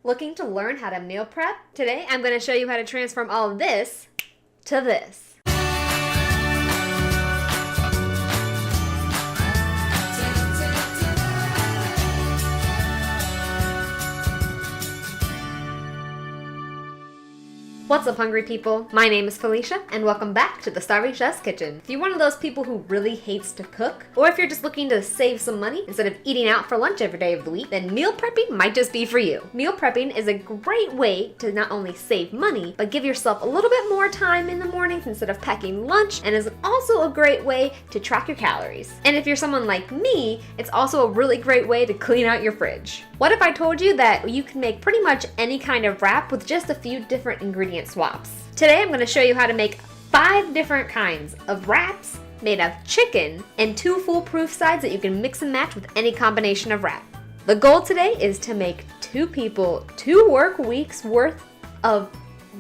Looking to learn how to meal prep? Today I'm going to show you how to transform all of this to this. What's up, hungry people? My name is Felicia, and welcome back to the Starving Chef's Kitchen. If you're one of those people who really hates to cook, or if you're just looking to save some money instead of eating out for lunch every day of the week, then meal prepping might just be for you. Meal prepping is a great way to not only save money, but give yourself a little bit more time in the mornings instead of packing lunch, and is also a great way to track your calories. And if you're someone like me, it's also a really great way to clean out your fridge. What if I told you that you can make pretty much any kind of wrap with just a few different ingredient swaps? Today I'm going to show you how to make 5 different kinds of wraps made of chicken and 2 foolproof sides that you can mix and match with any combination of wrap. The goal today is to make 2 people 2 work weeks worth of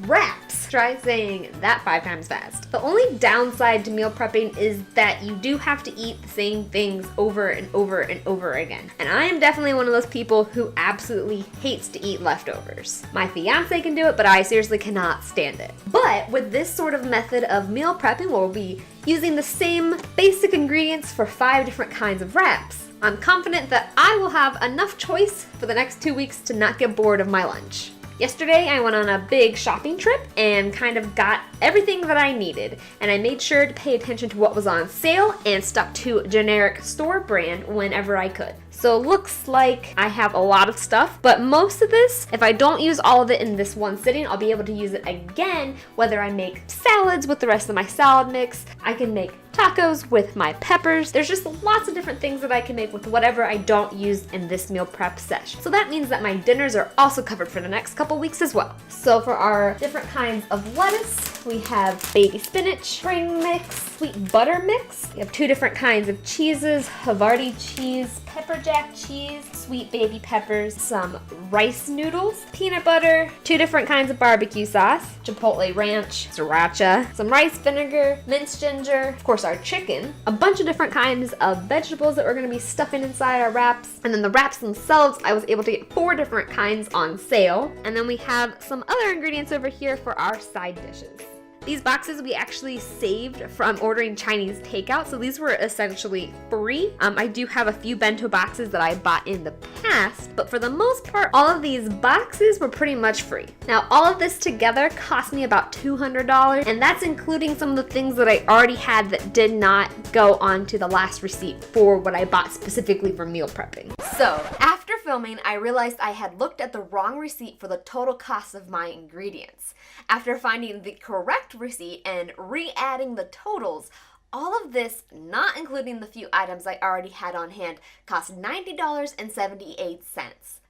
wraps. Try saying that 5 times fast. The only downside to meal prepping is that you do have to eat the same things over and over and over again. And I am definitely one of those people who absolutely hates to eat leftovers. My fiance can do it, but I seriously cannot stand it. But with this sort of method of meal prepping, where we'll be using the same basic ingredients for 5 different kinds of wraps, I'm confident that I will have enough choice for the next 2 weeks to not get bored of my lunch. Yesterday, I went on a big shopping trip and kind of got everything that I needed, and I made sure to pay attention to what was on sale and stuck to generic store brand whenever I could. So it looks like I have a lot of stuff, but most of this, if I don't use all of it in this one sitting, I'll be able to use it again, whether I make salads with the rest of my salad mix, I can make tacos with my peppers. There's just lots of different things that I can make with whatever I don't use in this meal prep session. So that means that my dinners are also covered for the next couple weeks as well. So for our different kinds of lettuce, we have baby spinach, spring mix, sweet butter mix. We have 2 different kinds of cheeses, Havarti cheese, pepper jack cheese, sweet baby peppers, some rice noodles, peanut butter, 2 different kinds of barbecue sauce, Chipotle ranch, sriracha, some rice vinegar, minced ginger, of course our chicken, a bunch of different kinds of vegetables that we're going to be stuffing inside our wraps, and then the wraps themselves, I was able to get 4 different kinds on sale, and then we have some other ingredients over here for our side dishes. These boxes we actually saved from ordering Chinese takeout, so these were essentially free. I do have a few bento boxes that I bought in the past, but for the most part, all of these boxes were pretty much free. Now, all of this together cost me about $200, and that's including some of the things that I already had that did not go onto the last receipt for what I bought specifically for meal prepping. So, after filming, I realized I had looked at the wrong receipt for the total cost of my ingredients. After finding the correct receipt and re-adding the totals, all of this, not including the few items I already had on hand, cost $90.78.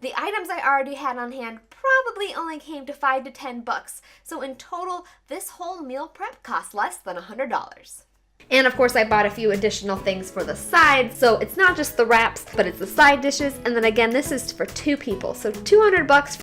The items I already had on hand probably only came to $5 to $10, so in total, this whole meal prep cost less than $100. And of course I bought a few additional things for the sides, so it's not just the wraps, but it's the side dishes, and then again this is for 2 people, so $200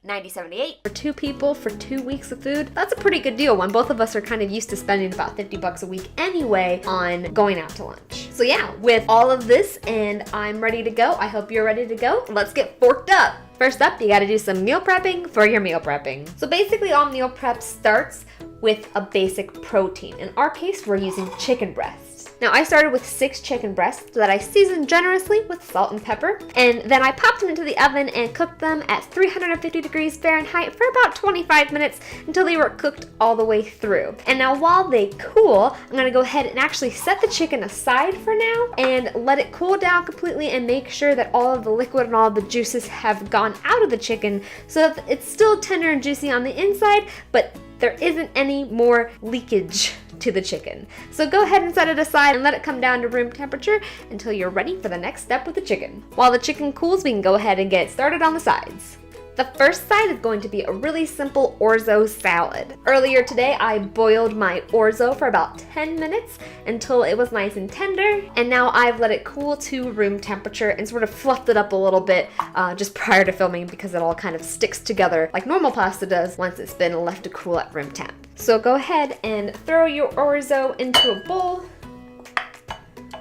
$90.78 for 2 people for 2 weeks of food. That's a pretty good deal when both of us are kind of used to spending about $50 a week anyway on going out to lunch. So yeah, with all of this, and I'm ready to go. I hope you're ready to go. Let's get forked up. First up, you gotta do some meal prepping for your meal prepping. So basically all meal prep starts with a basic protein. In our case, we're using chicken breasts. Now I started with 6 chicken breasts that I seasoned generously with salt and pepper, and then I popped them into the oven and cooked them at 350 degrees Fahrenheit for about 25 minutes until they were cooked all the way through. And now while they cool, I'm gonna go ahead and actually set the chicken aside for now and let it cool down completely and make sure that all of the liquid and all of the juices have gone out of the chicken so that it's still tender and juicy on the inside, but there isn't any more leakage to the chicken. So go ahead and set it aside and let it come down to room temperature until you're ready for the next step with the chicken. While the chicken cools, we can go ahead and get started on the sides. The first side is going to be a really simple orzo salad. Earlier today, I boiled my orzo for about 10 minutes until it was nice and tender, and now I've let it cool to room temperature and sort of fluffed it up a little bit just prior to filming because it all kind of sticks together like normal pasta does once it's been left to cool at room temp. So go ahead and throw your orzo into a bowl.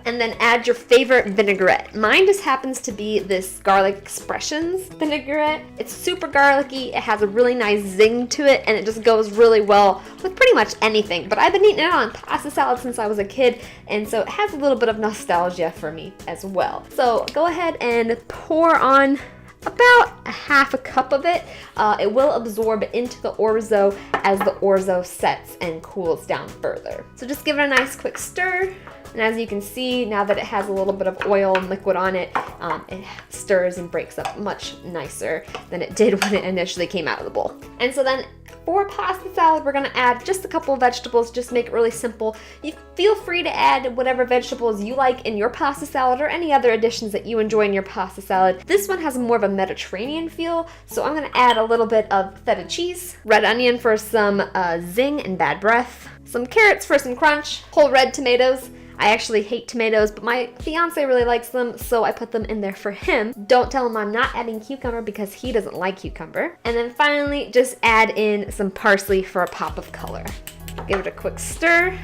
and then add your favorite vinaigrette. Mine just happens to be this Garlic Expressions vinaigrette. It's super garlicky, it has a really nice zing to it, and it just goes really well with pretty much anything. But I've been eating it on pasta salad since I was a kid, and so it has a little bit of nostalgia for me as well. So go ahead and pour on about a half a cup of it. It will absorb into the orzo as the orzo sets and cools down further. So just give it a nice quick stir. And as you can see, now that it has a little bit of oil and liquid on it, it stirs and breaks up much nicer than it did when it initially came out of the bowl. And so then for pasta salad, we're gonna add just a couple of vegetables, just make it really simple. You feel free to add whatever vegetables you like in your pasta salad or any other additions that you enjoy in your pasta salad. This one has more of a Mediterranean feel, so I'm gonna add a little bit of feta cheese, red onion for some zing and bad breath, some carrots for some crunch, whole red tomatoes. I actually hate tomatoes, but my fiance really likes them, so I put them in there for him. Don't tell him I'm not adding cucumber because he doesn't like cucumber. And then finally, just add in some parsley for a pop of color. Give it a quick stir.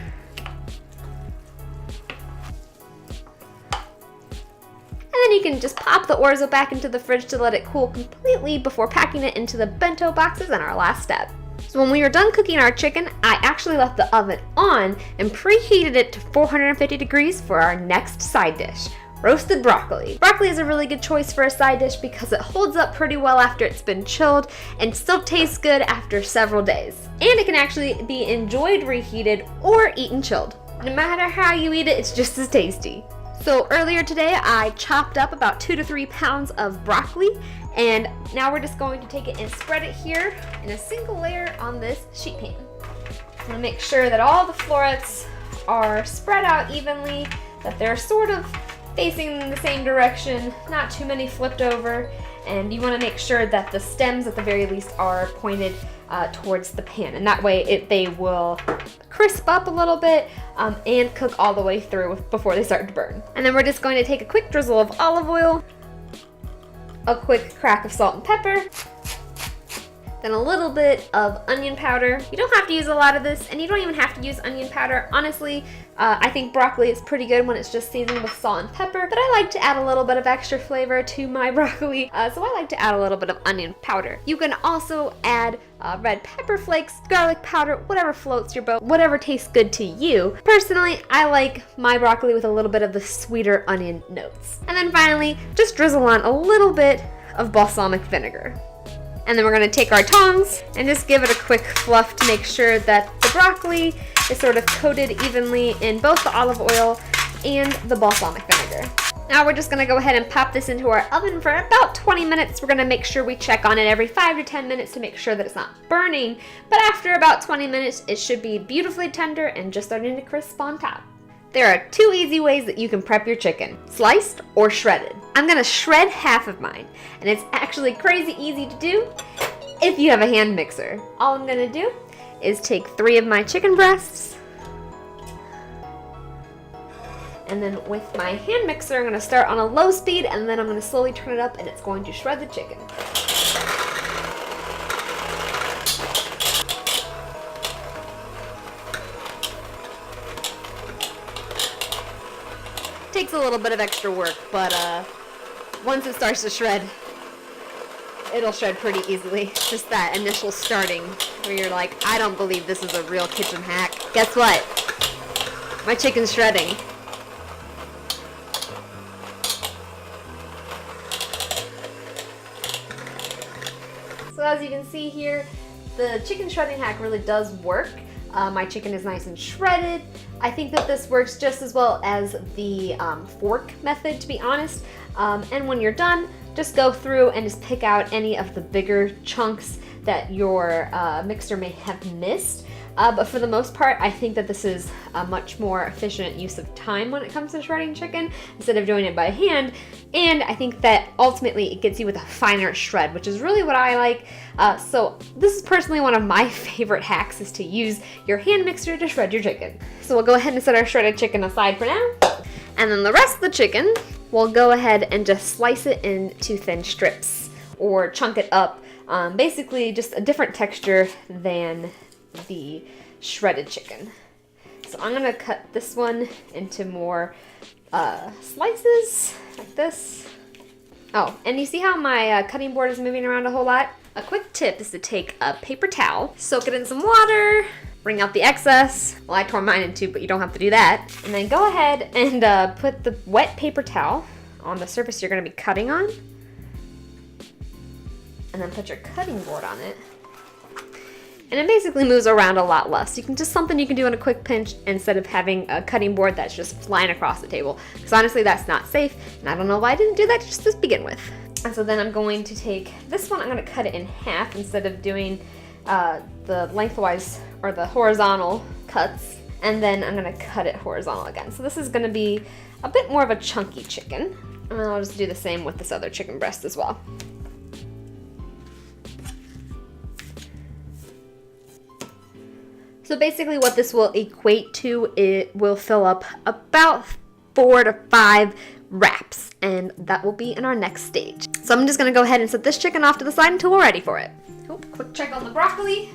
And then you can just pop the orzo back into the fridge to let it cool completely before packing it into the bento boxes and our last step. So when we were done cooking our chicken, I actually left the oven on and preheated it to 450 degrees for our next side dish, roasted broccoli. Broccoli is a really good choice for a side dish because it holds up pretty well after it's been chilled and still tastes good after several days. And it can actually be enjoyed reheated or eaten chilled. No matter how you eat it, it's just as tasty. So earlier today, I chopped up about 2 to 3 pounds of broccoli, and now we're just going to take it and spread it here in a single layer on this sheet pan. I'm gonna make sure that all the florets are spread out evenly, that they're sort of facing in the same direction, not too many flipped over, and you wanna make sure that the stems at the very least are pointed towards the pan, and that way they will crisp up a little bit and cook all the way through before they start to burn. And then we're just going to take a quick drizzle of olive oil, a quick crack of salt and pepper, then a little bit of onion powder. You don't have to use a lot of this, and you don't even have to use onion powder. Honestly, I think broccoli is pretty good when it's just seasoned with salt and pepper, but I like to add a little bit of extra flavor to my broccoli, so I like to add a little bit of onion powder. You can also add red pepper flakes, garlic powder, whatever floats your boat, whatever tastes good to you. Personally, I like my broccoli with a little bit of the sweeter onion notes. And then finally, just drizzle on a little bit of balsamic vinegar. And then we're gonna take our tongs and just give it a quick fluff to make sure that the broccoli is sort of coated evenly in both the olive oil and the balsamic vinegar. Now we're just gonna go ahead and pop this into our oven for about 20 minutes. We're gonna make sure we check on it every 5 to 10 minutes to make sure that it's not burning. But after about 20 minutes, it should be beautifully tender and just starting to crisp on top. There are 2 easy ways that you can prep your chicken, sliced or shredded. I'm gonna shred half of mine, and it's actually crazy easy to do if you have a hand mixer. All I'm gonna do is take 3 of my chicken breasts, and then with my hand mixer, I'm gonna start on a low speed, and then I'm gonna slowly turn it up, and it's going to shred the chicken. Takes a little bit of extra work, but once it starts to shred, it'll shred pretty easily. Just that initial starting where you're like, I don't believe this is a real kitchen hack. Guess what? My chicken's shredding. So as you can see here, the chicken shredding hack really does work. My chicken is nice and shredded. I think that this works just as well as the fork method, to be honest. And when you're done, just go through and just pick out any of the bigger chunks that your mixer may have missed. But for the most part, I think that this is a much more efficient use of time when it comes to shredding chicken instead of doing it by hand. And I think that ultimately it gets you with a finer shred, which is really what I like. So this is personally one of my favorite hacks, is to use your hand mixer to shred your chicken. So we'll go ahead and set our shredded chicken aside for now. And then the rest of the chicken, we'll go ahead and just slice it into thin strips or chunk it up. Basically just a different texture than the shredded chicken. So So I'm gonna cut this one into more slices, like this. Oh, and you see how my cutting board is moving around a whole lot? A quick tip is to take a paper towel, soak it in some water, bring out the excess. Well, I tore mine in two, but you don't have to do that. And then go ahead and put the wet paper towel on the surface you're gonna be cutting on. And then put your cutting board on it. And it basically moves around a lot less. Something you can do in a quick pinch instead of having a cutting board that's just flying across the table. Because honestly, that's not safe. And I don't know why I didn't do that just to begin with. And so then I'm going to take this one, I'm gonna cut it in half instead of doing the lengthwise or the horizontal cuts. And then I'm gonna cut it horizontal again. So this is gonna be a bit more of a chunky chicken. And I'll just do the same with this other chicken breast as well. So basically what this will equate to, it will fill up about 4 to 5 wraps, and that will be in our next stage. So I'm just gonna go ahead and set this chicken off to the side until we're ready for it. Oh, quick check on the broccoli.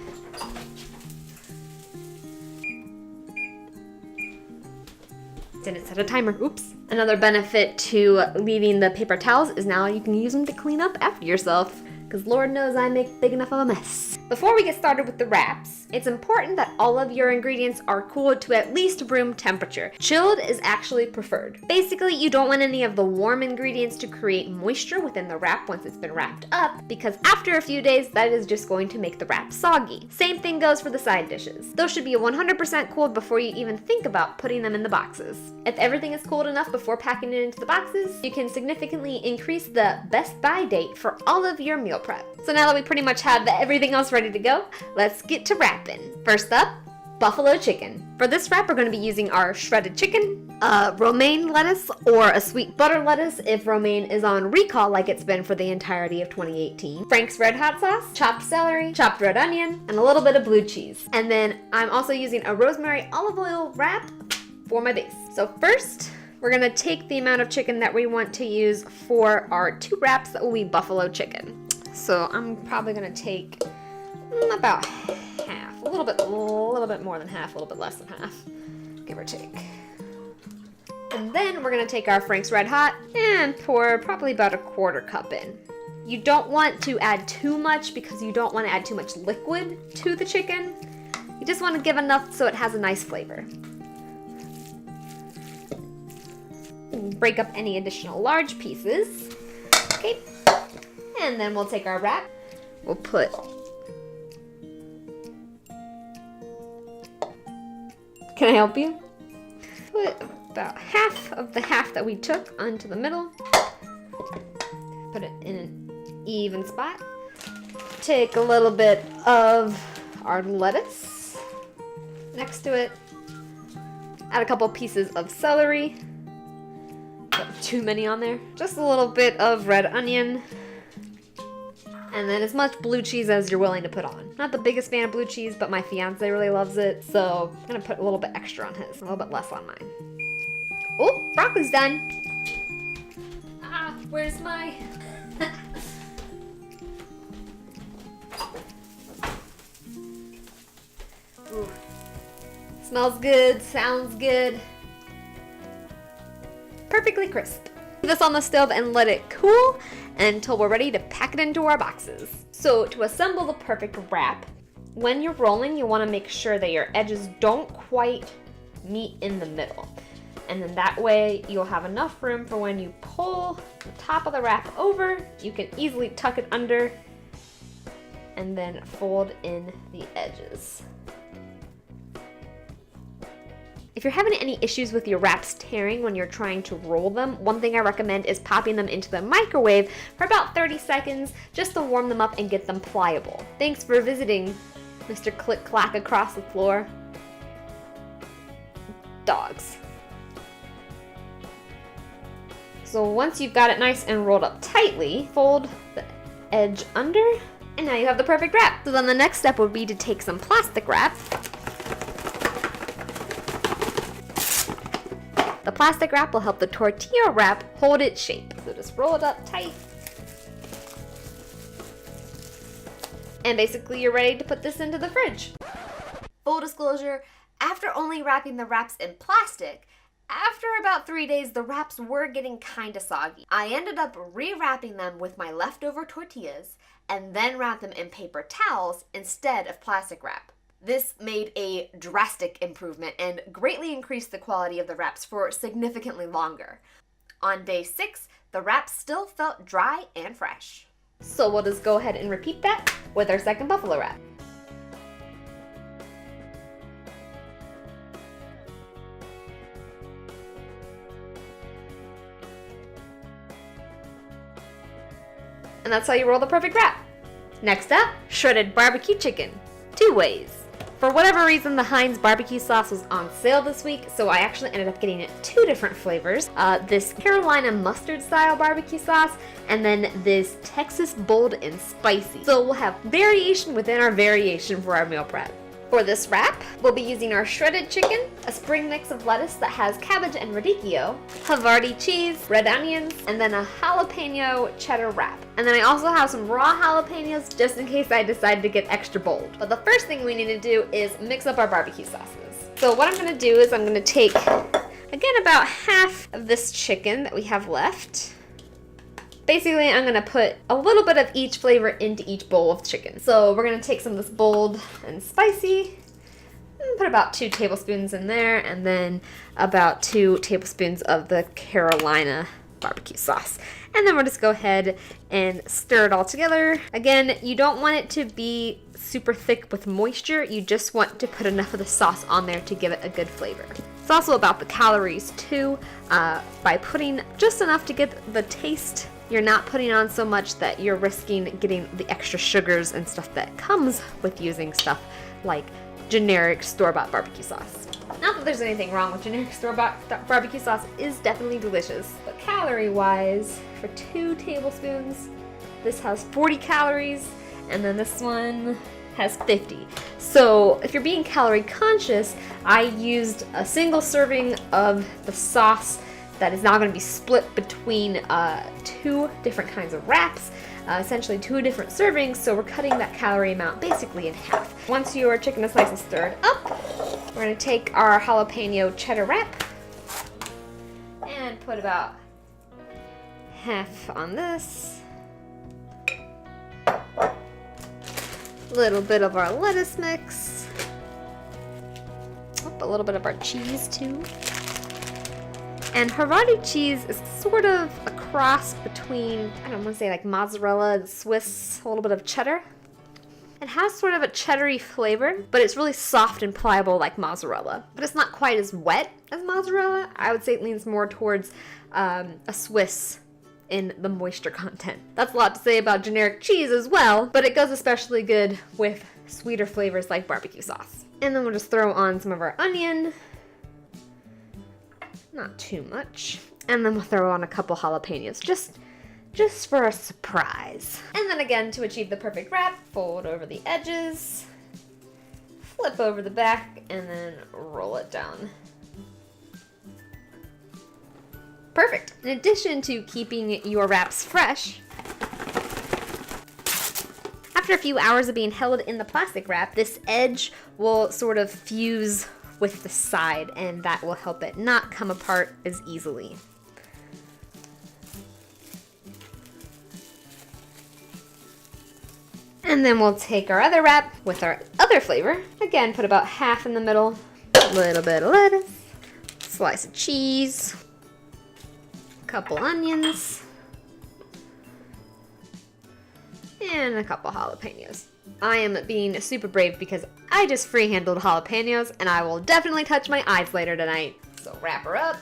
Didn't set a timer, oops. Another benefit to leaving the paper towels is now you can use them to clean up after yourself, because Lord knows I make big enough of a mess. Before we get started with the wraps, it's important that all of your ingredients are cooled to at least room temperature. Chilled is actually preferred. Basically, you don't want any of the warm ingredients to create moisture within the wrap once it's been wrapped up, because after a few days, that is just going to make the wrap soggy. Same thing goes for the side dishes. Those should be 100% cooled before you even think about putting them in the boxes. If everything is cooled enough before packing it into the boxes, you can significantly increase the best buy date for all of your meal prep. So now that we pretty much have everything else ready to go, let's get to wrapping. First up, buffalo chicken. For this wrap, we're going to be using our shredded chicken, romaine lettuce, or a sweet butter lettuce if romaine is on recall like it's been for the entirety of 2018, Frank's Red Hot sauce, chopped celery, chopped red onion, and a little bit of blue cheese. And then I'm also using a rosemary olive oil wrap for my base. So first, we're going to take the amount of chicken that we want to use for our 2 wraps that will be buffalo chicken. So I'm probably going to take about half, a little bit more than half, a little bit less than half, give or take. And then we're going to take our Frank's Red Hot and pour probably about a 1/4 cup in. You don't want to add too much because you don't want to add too much liquid to the chicken. You just want to give enough so it has a nice flavor. Break up any additional large pieces. Okay. And then we'll take our wrap. We'll put Can I help you? Put about half of the half that we took onto the middle. Put it in an even spot. Take a little bit of our lettuce next to it. Add a couple pieces of celery. Put too many on there. Just a little bit of red onion. And then as much blue cheese as you're willing to put on. Not the biggest fan of blue cheese, but my fiance really loves it, so I'm gonna put a little bit extra on his, a little bit less on mine. Oh, broccoli's done. Ah, where's my... Ooh. Smells good, sounds good. Perfectly crisp. Leave this on the stove and let it cool until we're ready to pack it into our boxes. So to assemble the perfect wrap, when you're rolling, you want to make sure that your edges don't quite meet in the middle. And then that way you'll have enough room for when you pull the top of the wrap over, you can easily tuck it under and then fold in the edges. If you're having any issues with your wraps tearing when you're trying to roll them, one thing I recommend is popping them into the microwave for about 30 seconds just to warm them up and get them pliable. Thanks for visiting, Mr. Click-Clack across the floor. Dogs. So once you've got it nice and rolled up tightly, fold the edge under, and now you have the perfect wrap. So then the next step would be to take some plastic wrap. The plastic wrap will help the tortilla wrap hold its shape. So just roll it up tight. And basically you're ready to put this into the fridge. Full disclosure, After only wrapping the wraps in plastic, after about 3 days, the wraps were getting kinda soggy. I ended up rewrapping them with my leftover tortillas and then wrapped them in paper towels instead of plastic wrap. This made a drastic improvement and greatly increased the quality of the wraps for significantly longer. On day 6, the wraps still felt dry and fresh. So we'll just go ahead and repeat that with our second buffalo wrap. And that's how you roll the perfect wrap. Next up, shredded barbecue chicken. 2 ways. For whatever reason, the Heinz barbecue sauce was on sale this week, so I actually ended up getting 2 different flavors. This Carolina mustard style barbecue sauce, and then this Texas bold and spicy. So we'll have variation within our variation for our meal prep. For this wrap, we'll be using our shredded chicken, a spring mix of lettuce that has cabbage and radicchio, Havarti cheese, red onions, and then a jalapeno cheddar wrap. And then I also have some raw jalapenos just in case I decide to get extra bold. But the first thing we need to do is mix up our barbecue sauces. So what I'm gonna do is I'm gonna take, again, about half of this chicken that we have left. Basically, I'm gonna put a little bit of each flavor into each bowl of chicken. So we're gonna take some of this bold and spicy, and put about 2 tablespoons in there, and then about 2 tablespoons of the Carolina barbecue sauce. And then we'll just go ahead and stir it all together. Again, you don't want it to be super thick with moisture. You just want to put enough of the sauce on there to give it a good flavor. It's also about the calories too. By putting just enough to get the taste, you're not putting on so much that you're risking getting the extra sugars and stuff that comes with using stuff like generic store-bought barbecue sauce. Not that there's anything wrong with generic store-bought barbecue sauce, it is definitely delicious. But calorie-wise, for 2 tablespoons, this has 40 calories, and then this one has 50. So if you're being calorie conscious, I used a single serving of the sauce that is now going to be split between 2 different kinds of wraps, essentially 2 different servings, so we're cutting that calorie amount basically in half. Once your chicken is nice and stirred up, we're going to take our jalapeno cheddar wrap and put about half on this. A little bit of our lettuce mix. A little bit of our cheese too. And Havarti cheese is sort of a cross between, I don't want to say like mozzarella and Swiss, a little bit of cheddar. It has sort of a cheddary flavor, but it's really soft and pliable like mozzarella. But it's not quite as wet as mozzarella. I would say it leans more towards a Swiss in the moisture content. That's a lot to say about generic cheese as well, but it goes especially good with sweeter flavors like barbecue sauce. And then we'll just throw on some of our onion. Not too much. And then we'll throw on a couple jalapenos, just for a surprise. And then again, to achieve the perfect wrap, fold over the edges, flip over the back, and then roll it down. Perfect. In addition to keeping your wraps fresh, after a few hours of being held in the plastic wrap, this edge will sort of fuse with the side, and that will help it not come apart as easily. And then we'll take our other wrap with our other flavor. Again, put about half in the middle, a little bit of lettuce, slice of cheese, a couple onions, and a couple jalapenos. I am being super brave because I just free-handled jalapenos, and I will definitely touch my eyes later tonight. So wrap her up.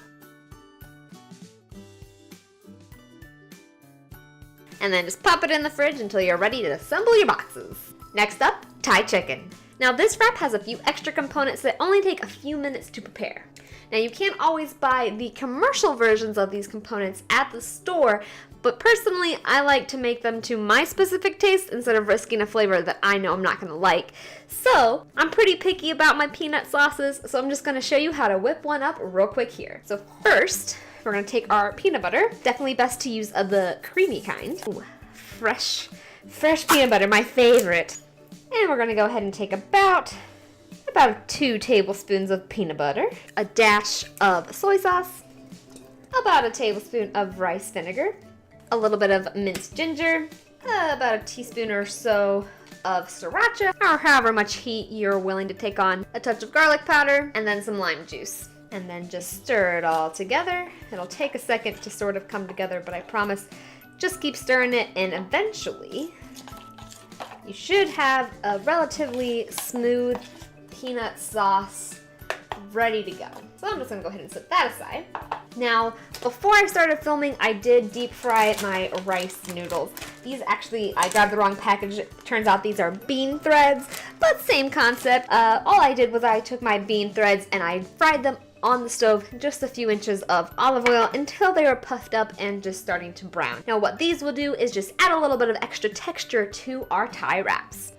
And then just pop it in the fridge until you're ready to assemble your boxes. Next up, Thai chicken. Now this wrap has a few extra components that only take a few minutes to prepare. Now you can't always buy the commercial versions of these components at the store, but personally I like to make them to my specific taste instead of risking a flavor that I know I'm not gonna like. So I'm pretty picky about my peanut sauces, so I'm just gonna show you how to whip one up real quick here. So first, we're gonna take our peanut butter. Definitely best to use the creamy kind. Ooh, fresh peanut butter, my favorite. And we're gonna go ahead and take about about 2 tablespoons of peanut butter, a dash of soy sauce, about a tablespoon of rice vinegar, a little bit of minced ginger, about a teaspoon or so of sriracha, or however much heat you're willing to take on, a touch of garlic powder, and then some lime juice. And then just stir it all together. It'll take a second to sort of come together, but I promise, just keep stirring it, and eventually you should have a relatively smooth peanut sauce ready to go. So I'm just gonna go ahead and set that aside. Now, before I started filming, I did deep fry my rice noodles. These actually, I grabbed the wrong package. It turns out these are bean threads, but same concept. All I did was I took my bean threads and I fried them on the stove, just a few inches of olive oil until they were puffed up and just starting to brown. Now what these will do is just add a little bit of extra texture to our Thai wraps.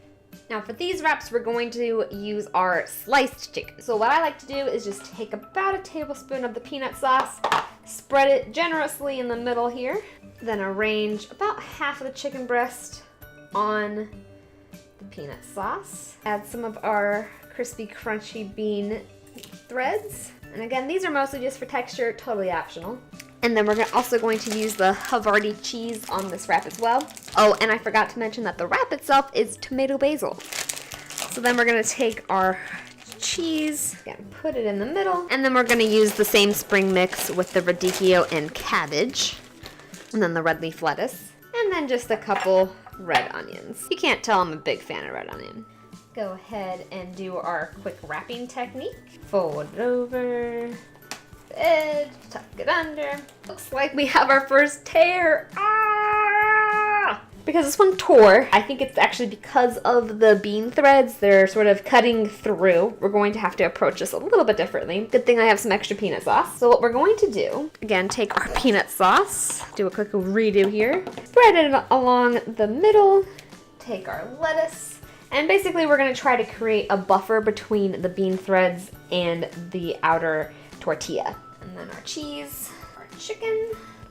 Now for these wraps, we're going to use our sliced chicken. So what I like to do is just take about a tablespoon of the peanut sauce, spread it generously in the middle here, then arrange about half of the chicken breast on the peanut sauce. Add some of our crispy, crunchy bean threads. And again, these are mostly just for texture, totally optional. And then we're also going to use the Havarti cheese on this wrap as well. Oh, and I forgot to mention that the wrap itself is tomato basil. So then we're gonna take our cheese, again, put it in the middle, and then we're gonna use the same spring mix with the radicchio and cabbage, and then the red leaf lettuce, and then just a couple red onions. You can't tell I'm a big fan of red onion. Go ahead and do our quick wrapping technique. Fold it over, bed, tuck it under. Looks like we have our first tear. Ah! Because this one tore, I think it's actually because of the bean threads. They're sort of cutting through. We're going to have to approach this a little bit differently. Good thing I have some extra peanut sauce. So what we're going to do, again, take our peanut sauce, do a quick redo here, spread it along the middle, take our lettuce, and basically we're gonna try to create a buffer between the bean threads and the outer tortilla. And then our cheese, our chicken,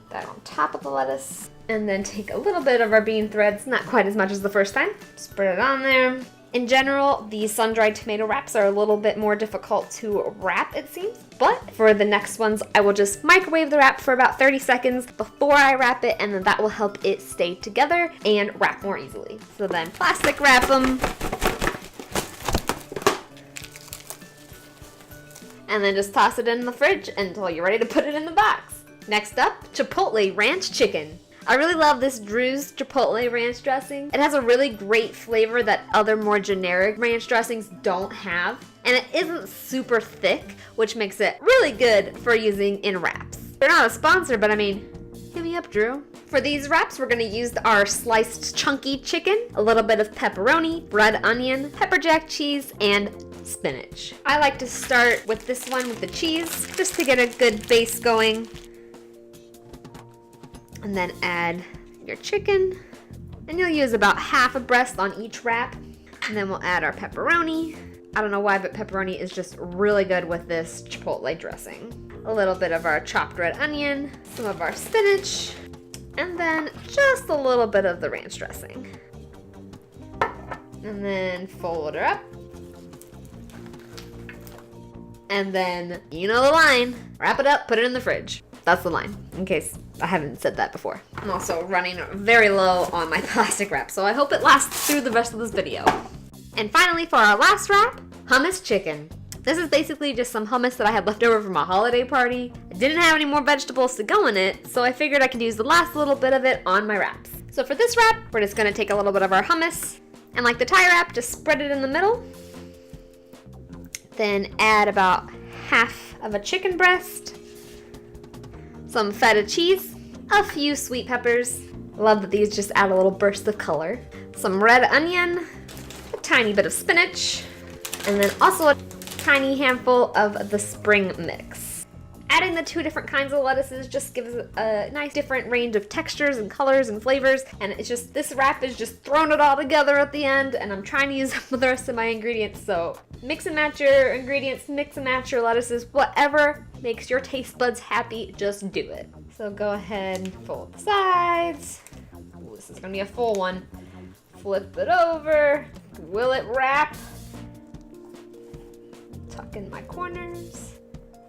that on top of the lettuce. And then take a little bit of our bean threads, not quite as much as the first time. Spread it on there. In general, these sun-dried tomato wraps are a little bit more difficult to wrap, it seems. But for the next ones, I will just microwave the wrap for about 30 seconds before I wrap it, and then that will help it stay together and wrap more easily. So then plastic wrap them. And then just toss it in the fridge until you're ready to put it in the box. Next up, Chipotle ranch chicken. I really love this Drew's Chipotle ranch dressing. It has a really great flavor that other more generic ranch dressings don't have. And it isn't super thick, which makes it really good for using in wraps. They're not a sponsor, but I mean, hit me up, Drew. For these wraps, we're gonna use our sliced chunky chicken, a little bit of pepperoni, red onion, pepper jack cheese, and spinach. I like to start with this one with the cheese, just to get a good base going. And then add your chicken. And you'll use about half a breast on each wrap. And then we'll add our pepperoni. I don't know why, but pepperoni is just really good with this Chipotle dressing. A little bit of our chopped red onion, some of our spinach, and then just a little bit of the ranch dressing. And then fold her up. And then, you know the line, wrap it up, put it in the fridge. That's the line, in case I haven't said that before. I'm also running very low on my plastic wrap, so I hope it lasts through the rest of this video. And finally, for our last wrap, hummus chicken. This is basically just some hummus that I had left over from a holiday party. I didn't have any more vegetables to go in it, so I figured I could use the last little bit of it on my wraps. So for this wrap, we're just gonna take a little bit of our hummus, and like the Thai wrap, just spread it in the middle. Then add about half of a chicken breast, some feta cheese, a few sweet peppers. Love that these just add a little burst of color. Some red onion, a tiny bit of spinach, and then also a tiny handful of the spring mix. Adding the 2 different kinds of lettuces just gives a nice different range of textures and colors and flavors, and it's just, this wrap is just throwing it all together at the end, and I'm trying to use up the rest of my ingredients, so mix and match your ingredients, mix and match your lettuces, whatever makes your taste buds happy, just do it. So go ahead and fold the sides. Ooh, this is gonna be a full one. Flip it over. Will it wrap? tuck in my corners.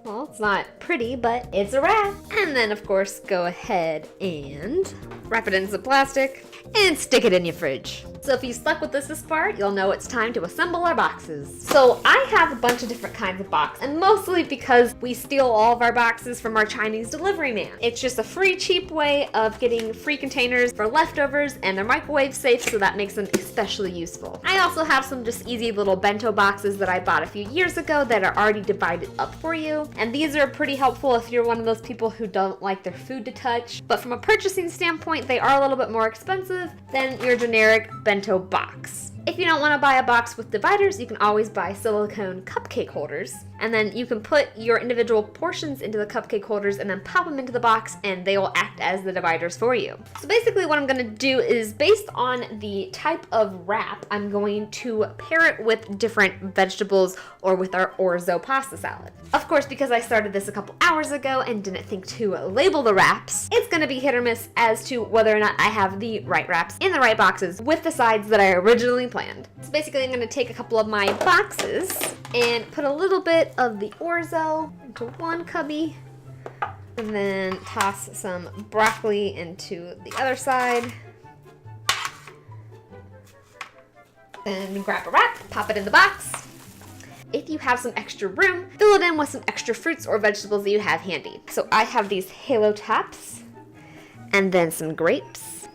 Well, it's not pretty, but it's a wrap. And then, of course, go ahead and wrap it in some plastic and stick it in your fridge. So if you stuck with this far, you'll know it's time to assemble our boxes. So I have a bunch of different kinds of boxes, and mostly because we steal all of our boxes from our Chinese delivery man. It's just a free, cheap way of getting free containers for leftovers, and they're microwave safe, so that makes them especially useful. I also have some just easy little bento boxes that I bought a few years ago that are already divided up for you. And these are pretty helpful if you're one of those people who don't like their food to touch. But from a purchasing standpoint, they are a little bit more expensive than your generic bento box. If you don't want to buy a box with dividers, you can always buy silicone cupcake holders. And then you can put your individual portions into the cupcake holders and then pop them into the box, and they will act as the dividers for you. So basically what I'm going to do is, based on the type of wrap, I'm going to pair it with different vegetables or with our orzo pasta salad. Of course, because I started this a couple hours ago and didn't think to label the wraps, it's going to be hit or miss as to whether or not I have the right wraps in the right boxes with the sides that I originally planned. So basically I'm going to take a couple of my boxes and put a little bit of the orzo into one cubby, and then toss some broccoli into the other side. Then grab a wrap, pop it in the box. If you have some extra room, fill it in with some extra fruits or vegetables that you have handy. So I have these halo tops, and then some grapes.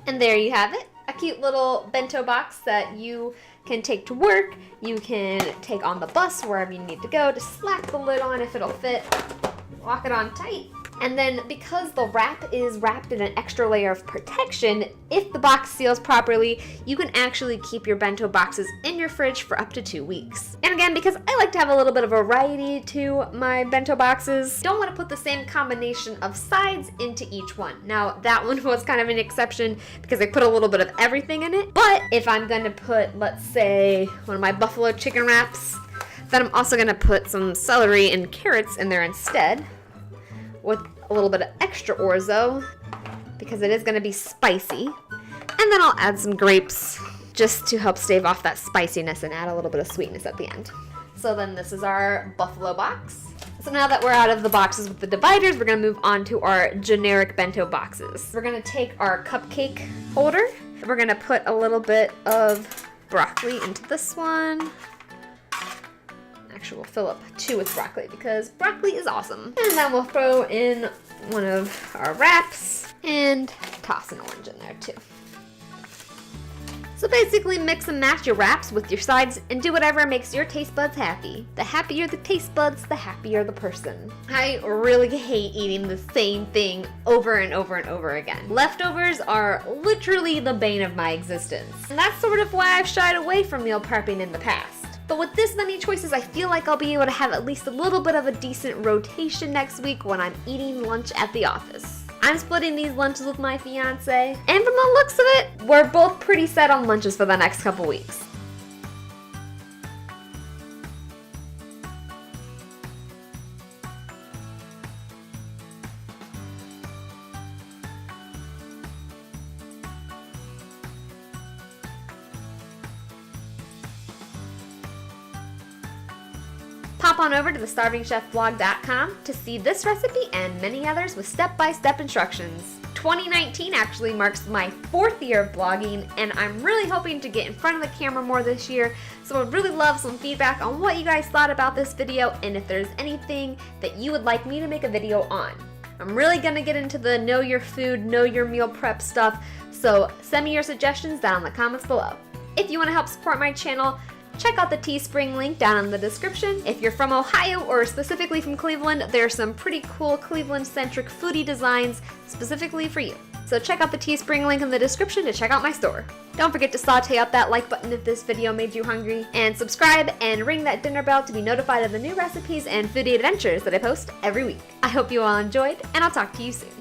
And there you have it. A cute little bento box that you can take to work, you can take on the bus wherever you need to go, just slap the lid on if it'll fit, lock it on tight. And then because the wrap is wrapped in an extra layer of protection, if the box seals properly, you can actually keep your bento boxes in your fridge for up to 2 weeks. And again, because I like to have a little bit of variety to my bento boxes, don't want to put the same combination of sides into each one. Now, that one was kind of an exception because I put a little bit of everything in it. But if I'm going to put, let's say, one of my buffalo chicken wraps, then I'm also going to put some celery and carrots in there instead, with a little bit of extra orzo because it is going to be spicy. And then I'll add some grapes just to help stave off that spiciness and add a little bit of sweetness at the end. So then this is our buffalo box. So now that we're out of the boxes with the dividers, we're going to move on to our generic bento boxes. We're going to take our cupcake holder. We're going to put a little bit of broccoli into this one. Actually, we'll fill up 2 with broccoli because broccoli is awesome. And then we'll throw in one of our wraps and toss an orange in there too. So basically mix and match your wraps with your sides and do whatever makes your taste buds happy. The happier the taste buds, the happier the person. I really hate eating the same thing over and over and over again. Leftovers are literally the bane of my existence. And that's sort of why I've shied away from meal prepping in the past. But with this many choices, I feel like I'll be able to have at least a little bit of a decent rotation next week when I'm eating lunch at the office. I'm splitting these lunches with my fiance, and from the looks of it, we're both pretty set on lunches for the next couple weeks. Pop on over to thestarvingchefblog.com to see this recipe and many others with step-by-step instructions. 2019 actually marks my 4th year of blogging, and I'm really hoping to get in front of the camera more this year, so I'd really love some feedback on what you guys thought about this video and if there's anything that you would like me to make a video on. I'm really gonna get into the know your food, know your meal prep stuff, so send me your suggestions down in the comments below. If you want to help support my channel, check out the Teespring link down in the description. If you're from Ohio or specifically from Cleveland, there are some pretty cool Cleveland-centric foodie designs specifically for you. So check out the Teespring link in the description to check out my store. Don't forget to saute up that like button if this video made you hungry, and subscribe and ring that dinner bell to be notified of the new recipes and foodie adventures that I post every week. I hope you all enjoyed, and I'll talk to you soon.